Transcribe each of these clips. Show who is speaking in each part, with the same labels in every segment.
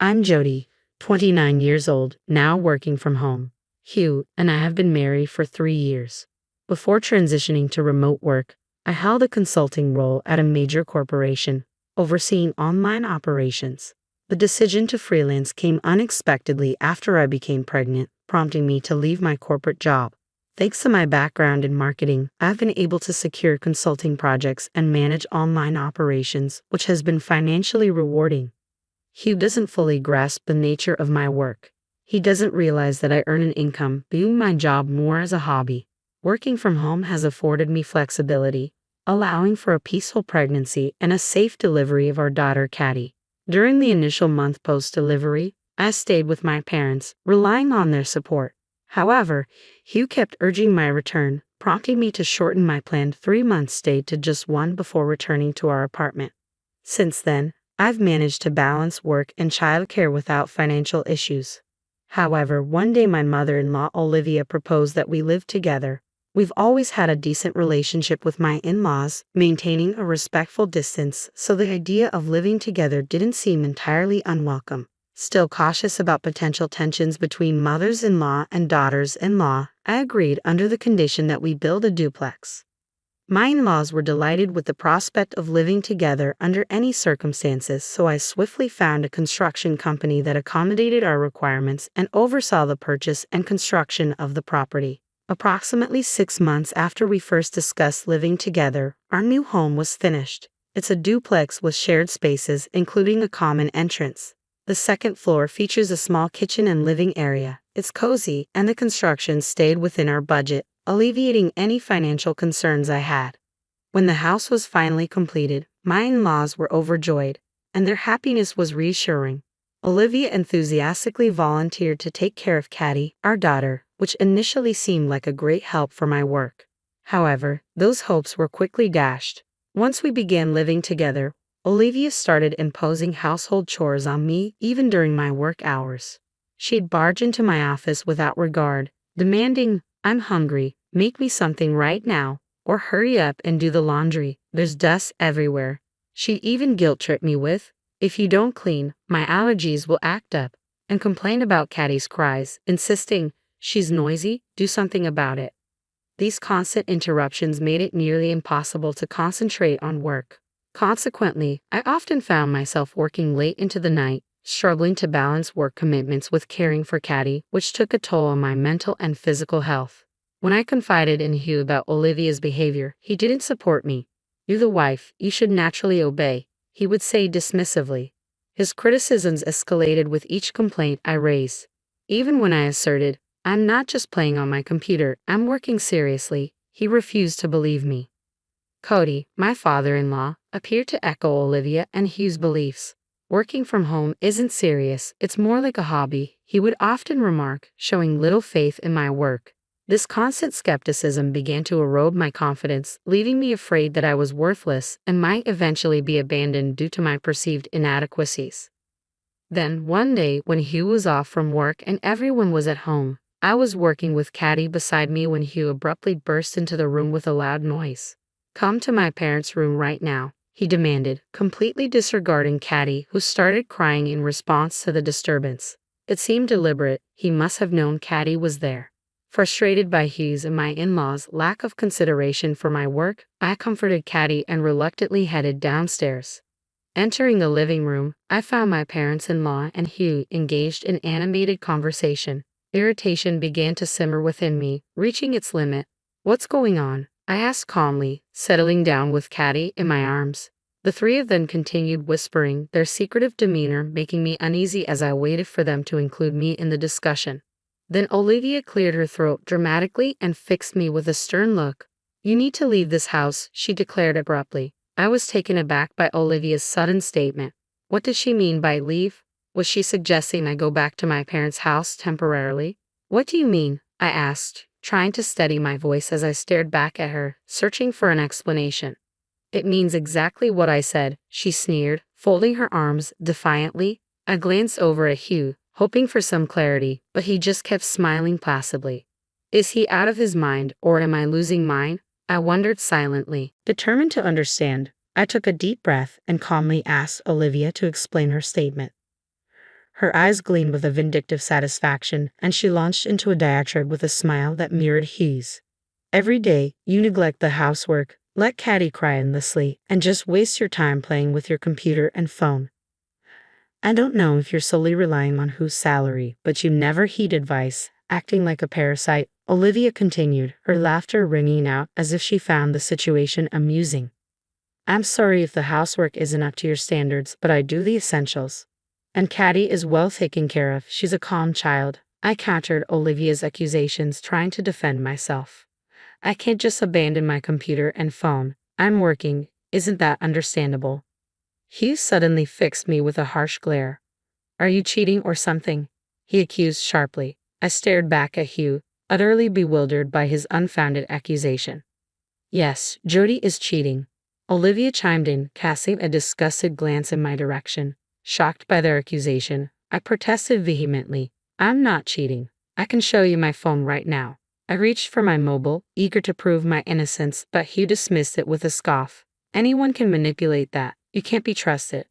Speaker 1: I'm Jody, 29 years old, now working from home. Hugh and I have been married for 3 years. Before transitioning to remote work, I held a consulting role at a major corporation, overseeing online operations. The decision to freelance came unexpectedly after I became pregnant, prompting me to leave my corporate job. Thanks to my background in marketing, I've been able to secure consulting projects and manage online operations, which has been financially rewarding. Hugh doesn't fully grasp the nature of my work. He doesn't realize that I earn an income, viewing my job more as a hobby. Working from home has afforded me flexibility, allowing for a peaceful pregnancy and a safe delivery of our daughter Caddy. During the initial month post-delivery, I stayed with my parents, relying on their support. However, Hugh kept urging my return, prompting me to shorten my planned 3-month stay to just 1 before returning to our apartment. Since then, I've managed to balance work and childcare without financial issues. However, one day my mother-in-law Olivia proposed that we live together. We've always had a decent relationship with my in-laws, maintaining a respectful distance, so the idea of living together didn't seem entirely unwelcome. Still cautious about potential tensions between mothers-in-law and daughters-in-law, I agreed under the condition that we build a duplex. My in-laws were delighted with the prospect of living together under any circumstances, so I swiftly found a construction company that accommodated our requirements and oversaw the purchase and construction of the property. Approximately 6 months after we first discussed living together, our new home was finished. It's a duplex with shared spaces, including a common entrance. The second floor features a small kitchen and living area. It's cozy, and the construction stayed within our budget, alleviating any financial concerns I had. When the house was finally completed, my in-laws were overjoyed, and their happiness was reassuring. Olivia enthusiastically volunteered to take care of Caddy, our daughter, which initially seemed like a great help for my work. However, those hopes were quickly dashed. Once we began living together, Olivia started imposing household chores on me even during my work hours. She'd barge into my office without regard, demanding, "I'm hungry, make me something right now," or "hurry up and do the laundry, there's dust everywhere." She'd even guilt-trip me with, "If you don't clean, my allergies will act up," and complain about Caddy's cries, insisting, "She's noisy, do something about it." These constant interruptions made it nearly impossible to concentrate on work. Consequently, I often found myself working late into the night, struggling to balance work commitments with caring for Caddy, which took a toll on my mental and physical health. When I confided in Hugh about Olivia's behavior, he didn't support me. "You're the wife, you should naturally obey," he would say dismissively. His criticisms escalated with each complaint I raised. Even when I asserted, "I'm not just playing on my computer, I'm working seriously," he refused to believe me. Cody, my father-in-law, appeared to echo Olivia and Hugh's beliefs. "Working from home isn't serious, it's more like a hobby," he would often remark, showing little faith in my work. This constant skepticism began to erode my confidence, leaving me afraid that I was worthless and might eventually be abandoned due to my perceived inadequacies. Then, one day, when Hugh was off from work and everyone was at home, I was working with Caddy beside me when Hugh abruptly burst into the room with a loud noise. "Come to my parents' room right now," he demanded, completely disregarding Caddy, who started crying in response to the disturbance. It seemed deliberate. He must have known Caddy was there. Frustrated by Hugh's and my in-laws' lack of consideration for my work, I comforted Caddy and reluctantly headed downstairs. Entering the living room, I found my parents-in-law and Hugh engaged in animated conversation. Irritation began to simmer within me, reaching its limit. "What's going on?" I asked calmly, settling down with Caddy in my arms. The three of them continued whispering, their secretive demeanor making me uneasy as I waited for them to include me in the discussion. Then Olivia cleared her throat dramatically and fixed me with a stern look. "You need to leave this house," she declared abruptly. I was taken aback by Olivia's sudden statement. What did she mean by leave? Was she suggesting I go back to my parents' house temporarily? "What do you mean?" I asked, trying to steady my voice as I stared back at her, searching for an explanation. "It means exactly what I said," she sneered, folding her arms defiantly. I glanced over at Hugh, hoping for some clarity, but he just kept smiling placidly. Is he out of his mind, or am I losing mine? I wondered silently. Determined to understand, I took a deep breath and calmly asked Olivia to explain her statement. Her eyes gleamed with a vindictive satisfaction, and she launched into a diatribe with a smile that mirrored Hugh's. Every day, you neglect the housework, let Caddy cry endlessly, and just waste your time playing with your computer and phone. I don't know if you're solely relying on Hugh's salary, but you never heed advice, acting like a parasite, Olivia continued, her laughter ringing out as if she found the situation amusing. I'm sorry if the housework isn't up to your standards, but I do the essentials. And Caddy is well taken care of, she's a calm child. I countered Olivia's accusations, trying to defend myself. I can't just abandon my computer and phone. I'm working, isn't that understandable? Hugh suddenly fixed me with a harsh glare. Are you cheating or something? He accused sharply. I stared back at Hugh, utterly bewildered by his unfounded accusation. Yes, Jody is cheating. Olivia chimed in, casting a disgusted glance in my direction. Shocked by their accusation, I protested vehemently. I'm not cheating. I can show you my phone right now. I reached for my mobile, eager to prove my innocence, but Hugh dismissed it with a scoff. Anyone can manipulate that. You can't be trusted.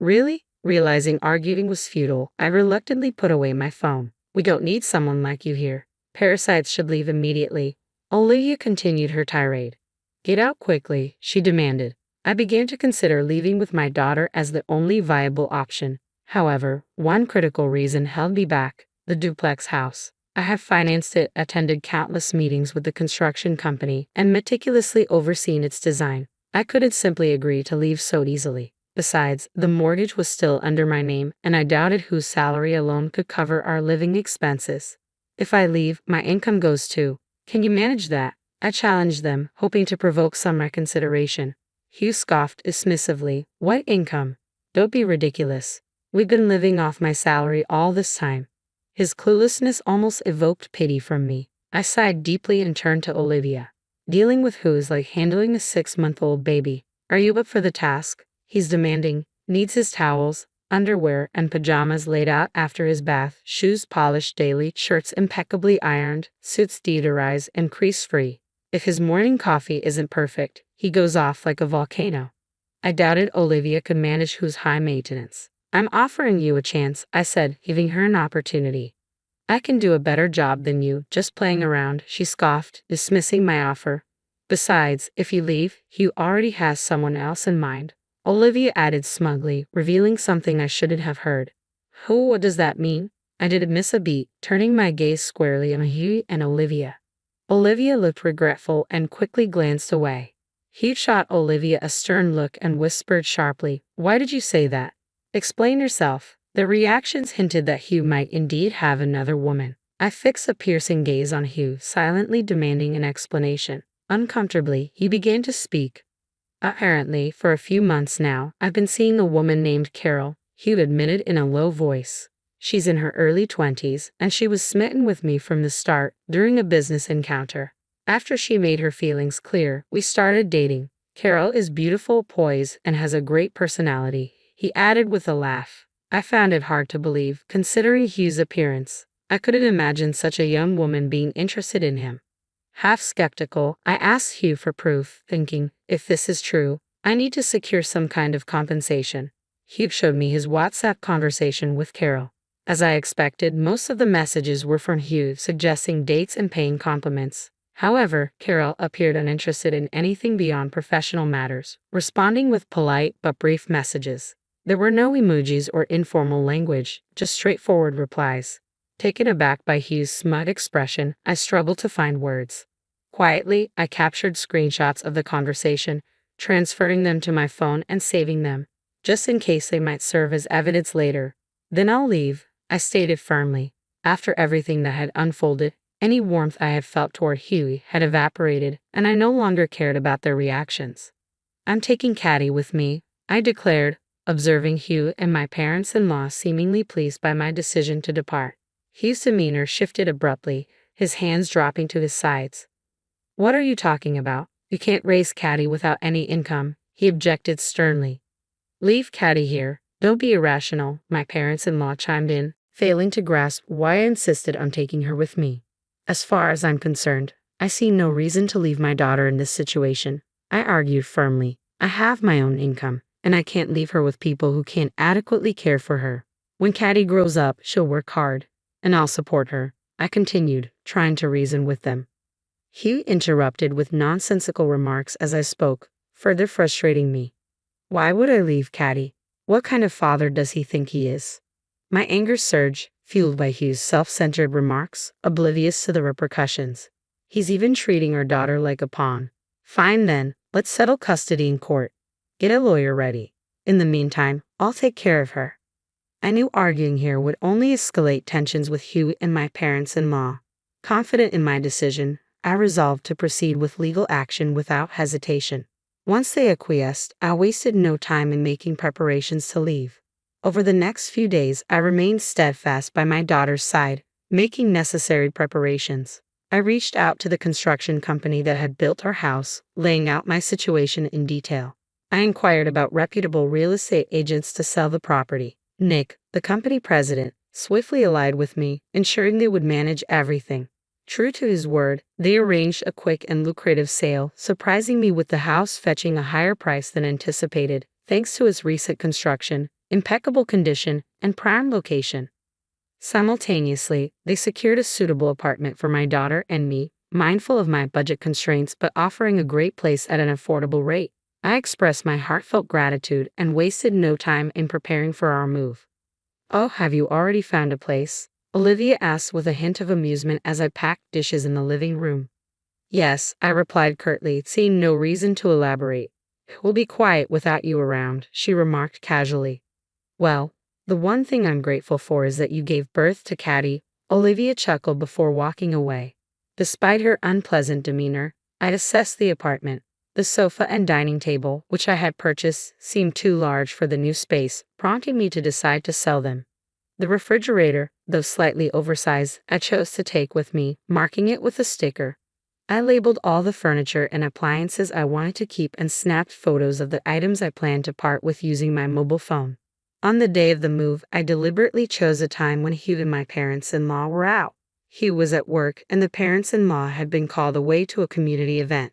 Speaker 1: Really? Realizing arguing was futile, I reluctantly put away my phone. We don't need someone like you here. Parasites should leave immediately. Olivia continued her tirade. Get out quickly, she demanded. I began to consider leaving with my daughter as the only viable option. However, one critical reason held me back: the duplex house. I have financed it, attended countless meetings with the construction company, and meticulously overseen its design. I couldn't simply agree to leave so easily. Besides, the mortgage was still under my name, and I doubted whose salary alone could cover our living expenses. If I leave, my income goes too. Can you manage that? I challenged them, hoping to provoke some reconsideration. Hugh scoffed dismissively. What income? Don't be ridiculous. We've been living off my salary all this time. His cluelessness almost evoked pity from me. I sighed deeply and turned to Olivia. Dealing with Who is like handling a 6-month-old baby. Are you up for the task? He's demanding, needs his towels, underwear, and pajamas laid out after his bath, shoes polished daily, shirts impeccably ironed, suits deodorized and crease-free. If his morning coffee isn't perfect, he goes off like a volcano. I doubted Olivia could manage Who's high maintenance. I'm offering you a chance, I said, giving her an opportunity. I can do a better job than you, just playing around, she scoffed, dismissing my offer. Besides, if you leave, Hugh already has someone else in mind. Olivia added smugly, revealing something I shouldn't have heard. Who? What does that mean? I didn't miss a beat, turning my gaze squarely on Hugh and Olivia. Olivia looked regretful and quickly glanced away. Hugh shot Olivia a stern look and whispered sharply, Why did you say that? Explain yourself. The reactions hinted that Hugh might indeed have another woman. I fixed a piercing gaze on Hugh, silently demanding an explanation. Uncomfortably, he began to speak. Apparently, for a few months now, I've been seeing a woman named Carol, Hugh admitted in a low voice. She's in her early 20s, and she was smitten with me from the start, during a business encounter. After she made her feelings clear, we started dating. Carol is beautiful, poised, and has a great personality, he added with a laugh. I found it hard to believe, considering Hugh's appearance. I couldn't imagine such a young woman being interested in him. Half skeptical, I asked Hugh for proof, thinking, if this is true, I need to secure some kind of compensation. Hugh showed me his WhatsApp conversation with Carol. As I expected, most of the messages were from Hugh, suggesting dates and paying compliments. However, Carol appeared uninterested in anything beyond professional matters, responding with polite but brief messages. There were no emojis or informal language, just straightforward replies. Taken aback by Hugh's smug expression, I struggled to find words. Quietly, I captured screenshots of the conversation, transferring them to my phone and saving them, just in case they might serve as evidence later. Then I'll leave, I stated firmly. After everything that had unfolded, any warmth I had felt toward Hughie had evaporated, and I no longer cared about their reactions. I'm taking Caddy with me, I declared, observing Hugh and my parents-in-law seemingly pleased by my decision to depart. Hugh's demeanor shifted abruptly, his hands dropping to his sides. What are you talking about? You can't raise Caddy without any income, he objected sternly. Leave Caddy here. Don't be irrational, my parents-in-law chimed in, failing to grasp why I insisted on taking her with me. As far as I'm concerned, I see no reason to leave my daughter in this situation, I argued firmly. I have my own income, and I can't leave her with people who can't adequately care for her. When Caddy grows up, she'll work hard, and I'll support her, I continued, trying to reason with them. Hugh interrupted with nonsensical remarks as I spoke, further frustrating me. Why would I leave Caddy? What kind of father does he think he is? My anger surged, fueled by Hugh's self-centered remarks, oblivious to the repercussions. He's even treating our daughter like a pawn. Fine then, let's settle custody in court. Get a lawyer ready. In the meantime, I'll take care of her. I knew arguing here would only escalate tensions with Hugh and my parents-in-law. Confident in my decision, I resolved to proceed with legal action without hesitation. Once they acquiesced, I wasted no time in making preparations to leave. Over the next few days, I remained steadfast by my daughter's side, making necessary preparations. I reached out to the construction company that had built our house, laying out my situation in detail. I inquired about reputable real estate agents to sell the property. Nick, the company president, swiftly allied with me, ensuring they would manage everything. True to his word, they arranged a quick and lucrative sale, surprising me with the house fetching a higher price than anticipated, thanks to its recent construction, impeccable condition, and prime location. Simultaneously, they secured a suitable apartment for my daughter and me, mindful of my budget constraints but offering a great place at an affordable rate. I expressed my heartfelt gratitude and wasted no time in preparing for our move. Oh, have you already found a place? Olivia asked with a hint of amusement as I packed dishes in the living room. Yes, I replied curtly, seeing no reason to elaborate. We'll be quiet without you around, she remarked casually. Well, the one thing I'm grateful for is that you gave birth to Caddy, Olivia chuckled before walking away. Despite her unpleasant demeanor, I assessed the apartment. The sofa and dining table, which I had purchased, seemed too large for the new space, prompting me to decide to sell them. The refrigerator, though slightly oversized, I chose to take with me, marking it with a sticker. I labeled all the furniture and appliances I wanted to keep and snapped photos of the items I planned to part with using my mobile phone. On the day of the move, I deliberately chose a time when Hugh and my parents-in-law were out. Hugh was at work, and the parents-in-law had been called away to a community event.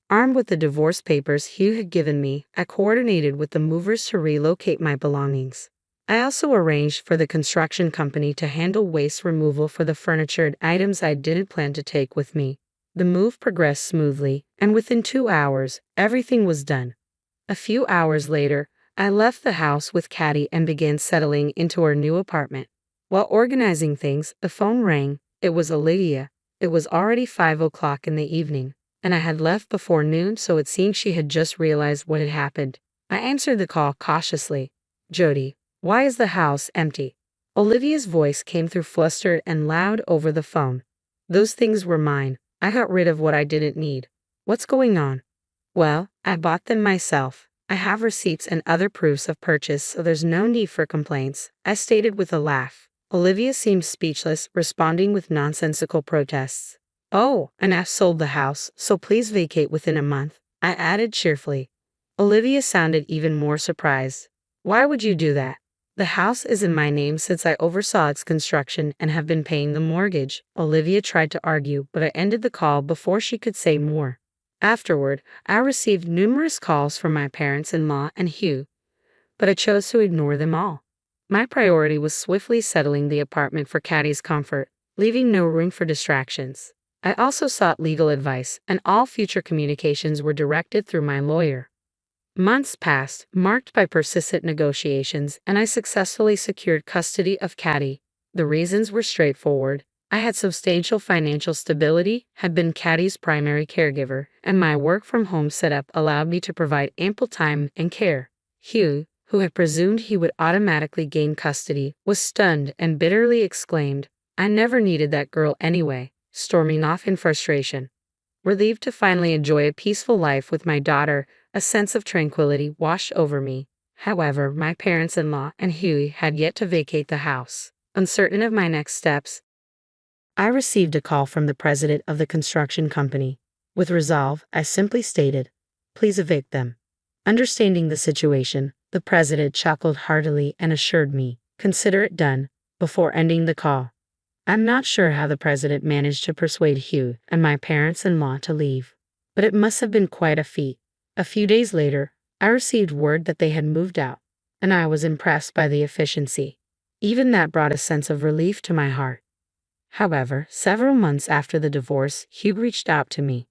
Speaker 1: Armed with the divorce papers Hugh had given me, I coordinated with the movers to relocate my belongings. I also arranged for the construction company to handle waste removal for the furniture and items I didn't plan to take with me. The move progressed smoothly, and within 2 hours, everything was done. A few hours later, I left the house with Caddy and began settling into our new apartment. While organizing things, the phone rang. It was Olivia. It was already 5 o'clock in the evening, and I had left before noon, so it seemed she had just realized what had happened. I answered the call cautiously. Jody, why is the house empty? Olivia's voice came through flustered and loud over the phone. Those things were mine. I got rid of what I didn't need. What's going on? Well, I bought them myself. I have receipts and other proofs of purchase, so there's no need for complaints, I stated with a laugh. Olivia seemed speechless, responding with nonsensical protests. Oh, and I've sold the house, so please vacate within a month, I added cheerfully. Olivia sounded even more surprised. Why would you do that? The house is in my name since I oversaw its construction and have been paying the mortgage. Olivia tried to argue, but I ended the call before she could say more. Afterward, I received numerous calls from my parents-in-law and Hugh, but I chose to ignore them all. My priority was swiftly settling the apartment for Caddy's comfort, leaving no room for distractions. I also sought legal advice, and all future communications were directed through my lawyer. Months passed, marked by persistent negotiations, and I successfully secured custody of Caddy. The reasons were straightforward. I had substantial financial stability, had been Caddy's primary caregiver, and my work-from-home setup allowed me to provide ample time and care. Hugh, who had presumed he would automatically gain custody, was stunned and bitterly exclaimed, "I never needed that girl anyway," storming off in frustration. Relieved to finally enjoy a peaceful life with my daughter, a sense of tranquility washed over me. However, my parents-in-law and Huey had yet to vacate the house. Uncertain of my next steps, I received a call from the president of the construction company. With resolve, I simply stated, "Please evict them." Understanding the situation, the president chuckled heartily and assured me, "Consider it done," before ending the call. I'm not sure how the president managed to persuade Hugh and my parents-in-law to leave, but it must have been quite a feat. A few days later, I received word that they had moved out, and I was impressed by the efficiency. Even that brought a sense of relief to my heart. However, several months after the divorce, Hugh reached out to me.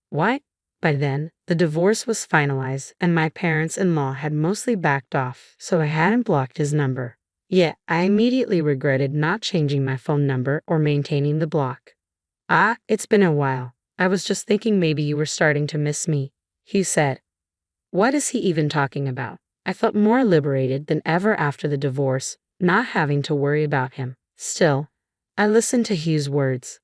Speaker 1: What? By then, the divorce was finalized and my parents-in-law had mostly backed off, so I hadn't blocked his number. Yet, I immediately regretted not changing my phone number or maintaining the block. Ah, it's been a while. I was just thinking maybe you were starting to miss me, Hugh said. What is he even talking about? I felt more liberated than ever after the divorce, not having to worry about him. Still, I listened to Hugh's words.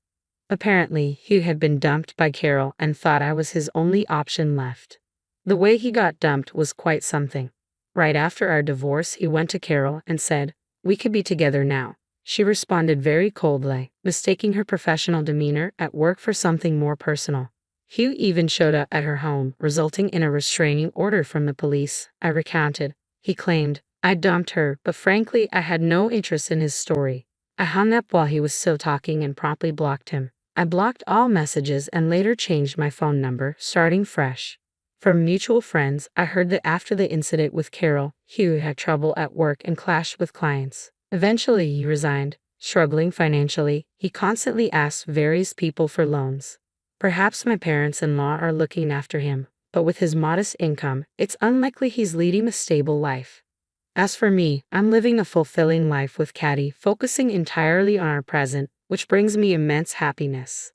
Speaker 1: Apparently, Hugh had been dumped by Carol and thought I was his only option left. The way he got dumped was quite something. Right after our divorce, he went to Carol and said, "We could be together now." She responded very coldly, mistaking her professional demeanor at work for something more personal. Hugh even showed up at her home, resulting in a restraining order from the police. I recounted. He claimed, "I dumped her, but frankly, I had no interest in his story." I hung up while he was still talking and promptly blocked him. I blocked all messages and later changed my phone number, starting fresh. From mutual friends, I heard that after the incident with Carol, Hugh had trouble at work and clashed with clients. Eventually, he resigned. Struggling financially, he constantly asked various people for loans. Perhaps my parents-in-law are looking after him, but with his modest income, it's unlikely he's leading a stable life. As for me, I'm living a fulfilling life with Caddy, focusing entirely on our present, which brings me immense happiness.